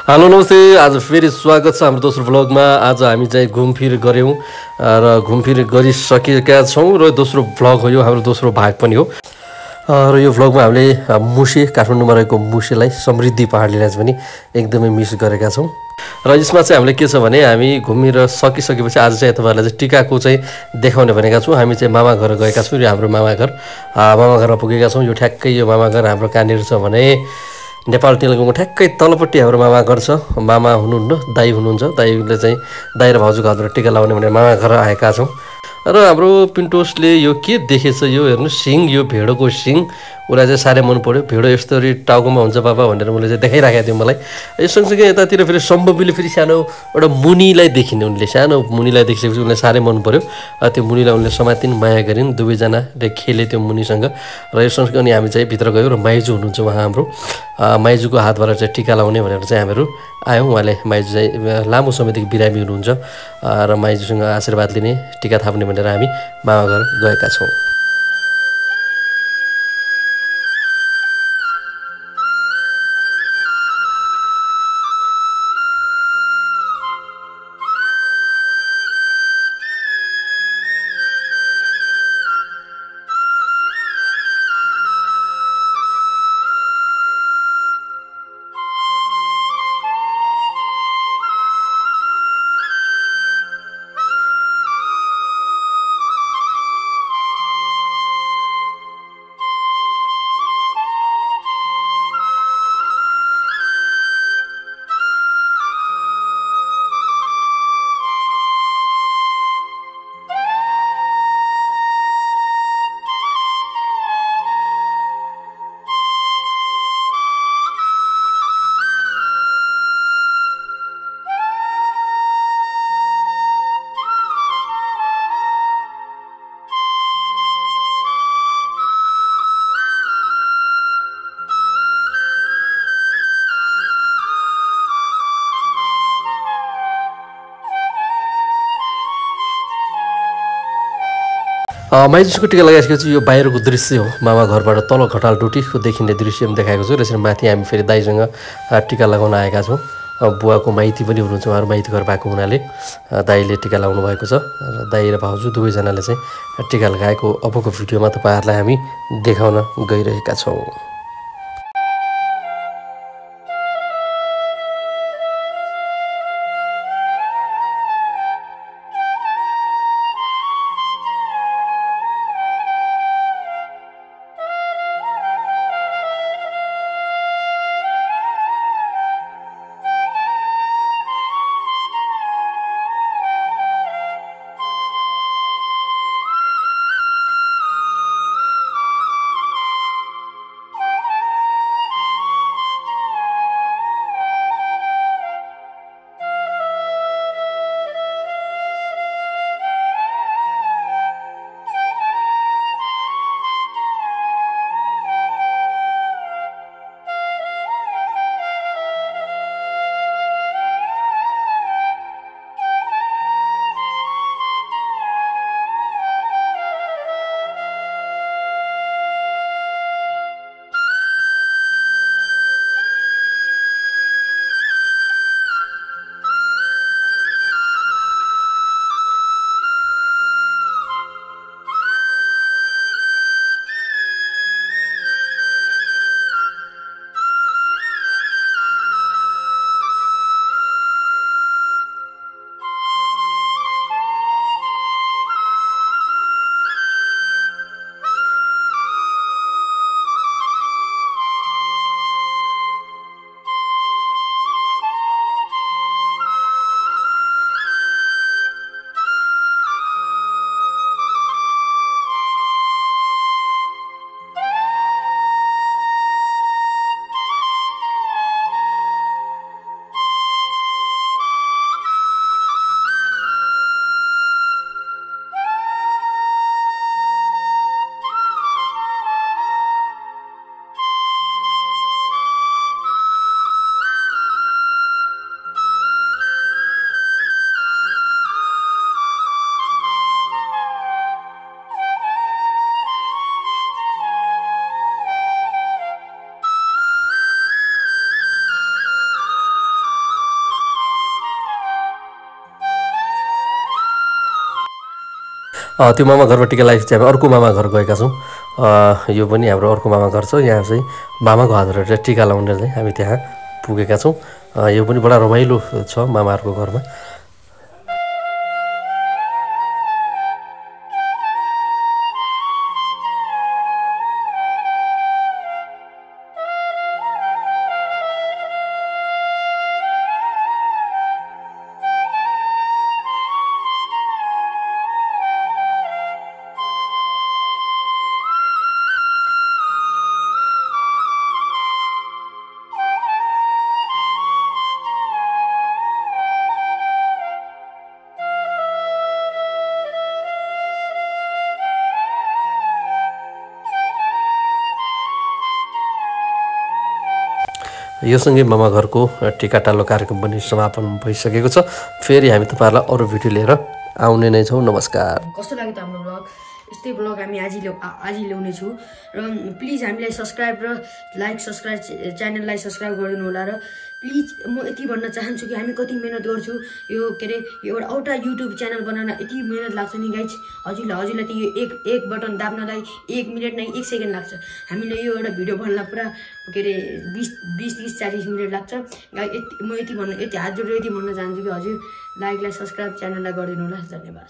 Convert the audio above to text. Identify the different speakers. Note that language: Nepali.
Speaker 1: हेलो नमस्ते। आज फेरि स्वागत छ हाम्रो दोस्रो भ्लगमा। आज हामी चाहिँ घुमफिर गऱ्यौँ र घुमफिर गरिसकेका छौँ र दोस्रो भ्लग हो यो, हाम्रो दोस्रो भाग पनि हो। र यो भ्लगमा हामीले मुसे, काठमाडौँमा रहेको मुसेलाई, समृद्धि पहाडलाई पनि एकदमै मिस गरेका छौँ। र यसमा चाहिँ हामीले के छ भने हामी घुमेर सकिसकेपछि आज चाहिँ तपाईँहरूलाई चाहिँ टिकाको चाहिँ देखाउने भनेका छौँ। हामी चाहिँ मामा घर गएका छौँ। यो हाम्रो मामा घरमा पुगेका छौँ। यो ठ्याक्कै यो मामा घर हाम्रो कहाँनिर छ भने नेपाल टेलिकमको ठ्याक्कै तलपट्टि हाम्रो मामा घर छ। मामा हुनुहुन्न, दाई हुनुहुन्छ। दाईले चाहिँ दाई र भाउजूको हातबाट टिका लाउने भनेर मामा घर आएका छौँ। र हाम्रो पिन्टोसले यो के देखेछ, यो हेर्नु, सिङ, यो भेडोको सिङ उसलाई चाहिँ साह्रै मन पऱ्यो। भेडो यस्तरी टाउकोमा हुन्छ बाबा भनेर मैले चाहिँ देखाइराखेको थियो मलाई। यो सँगसँगै यतातिर फेरि सम्भवीले फेरि सानो एउटा मुनिलाई देखिने, उनले सानो मुनिलाई देखिसकेपछि उनलाई साह्रै मन पऱ्यो। त्यो मुनिलाई उनले समातिन्, माया गरिन्, दुवैजनाले खेले त्यो मुनिसँग। र यो सँगसँगै अनि हामी चाहिँ भित्र गयौँ र माइजू हुनुहुन्छ उहाँ हाम्रो। माइजूको हातबाट चाहिँ टिका लाउने भनेर चाहिँ हामीहरू आयौँ। उहाँले, माइजू चाहिँ लामो समयदेखि बिरामी हुनुहुन्छ र माइजूसँग आशीर्वाद लिने, टिका थाप्ने भनेर हामी मामाघर गएका छौँ। माइजूको टिका लगाइसकेपछि यो बाहिरको दृश्य हो। मामा घरबाट तल घटाल डुटीको देखिने दृश्य पनि देखाएको छु। र यसरी माथि हामी फेरि दाईसँग टिका लगाउन आएका छौँ। बुवाको माइती पनि हुनुहुन्छ, उहाँहरू माइती घर भएको हुनाले दाईले टिका लगाउनु भएको छ। र दाई र भाउजू दुवैजनाले चाहिँ टिका लगाएको अबको भिडियोमा तपाईँहरूलाई हामी देखाउन गइरहेका छौँ। त्यो मामा घरबाट टिका लगाएपछि हामी अर्को मामा घर गएका छौँ। यो पनि हाम्रो अर्को मामा घर छ। यहाँ चाहिँ मामाको हातबाट टिका लाउन चाहिँ हामी त्यहाँ पुगेका छौँ। यो पनि बडा रमाइलो छ मामाहरूको घरमा। यो सँगै मामा घरको टिकाटालो कार्यक्रम पनि समापन भइसकेको छ। फेरि हामी तपाईँहरूलाई अरू भिडियो लिएर आउने नै छौँ। नमस्कार।
Speaker 2: कस्तो लाग्यो त हाम्रो ब्लग? यस्तै ब्लग हामी आज ल्याउने छौँ र प्लिज हामीलाई सब्सक्राइब र च्यानललाई सब्सक्राइब गरिदिनु होला। र प्लिज म यति भन्न चाहन्छु कि हामी कति मेहनत गर्छु यो के अरे एउटा युट्युब च्यानल बनाउन यति मेहनत लाग्छ नि गाइज। हजुरलाई त यो एक बटन दाब्नलाई 1 मिनट नै 1 सेकेन्ड लाग्छ। हामीले यो एउटा भिडियो बनाउन पुरा के अरे 20 30 40 मिनट लाग्छ। म यति हात जोडेर यति भन्न चाहन्छु कि हजुर लाइकलाई सब्सक्राइब च्यानललाई गरिदिनु होला। धन्यवाद।